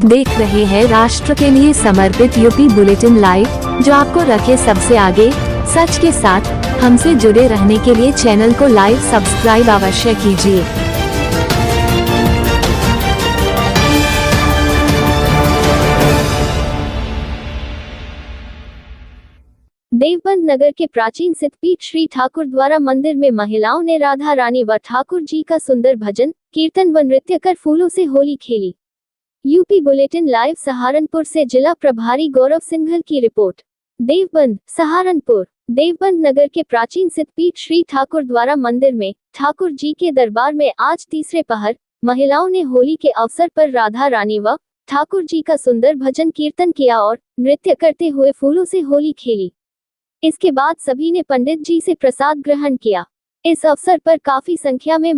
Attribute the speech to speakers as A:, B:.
A: देख रहे हैं राष्ट्र के लिए समर्पित यूपी बुलेटिन लाइव, जो आपको रखे सबसे आगे। सच के साथ हमसे जुड़े रहने के लिए चैनल को लाइक सब्सक्राइब अवश्य कीजिए।
B: देवबंद नगर के प्राचीन सिद्धपीठ श्री ठाकुर द्वारा मंदिर में महिलाओं ने राधा रानी व ठाकुर जी का सुंदर भजन कीर्तन व नृत्य कर फूलों से होली खेली। यूपी बुलेटिन लाइव सहारनपुर से जिला प्रभारी गौरव सिंघल की रिपोर्ट। देवबंद सहारनपुर। देवबंद नगर के प्राचीन सिद्धपीठ श्री ठाकुर द्वारा मंदिर में ठाकुर जी के दरबार में आज तीसरे पहर महिलाओं ने होली के अवसर पर राधा रानी व ठाकुर जी का सुंदर भजन कीर्तन किया और नृत्य करते हुए फूलों से होली खेली। इसके बाद सभी ने पंडित जी से प्रसाद ग्रहण किया। इस अवसर पर काफी संख्या में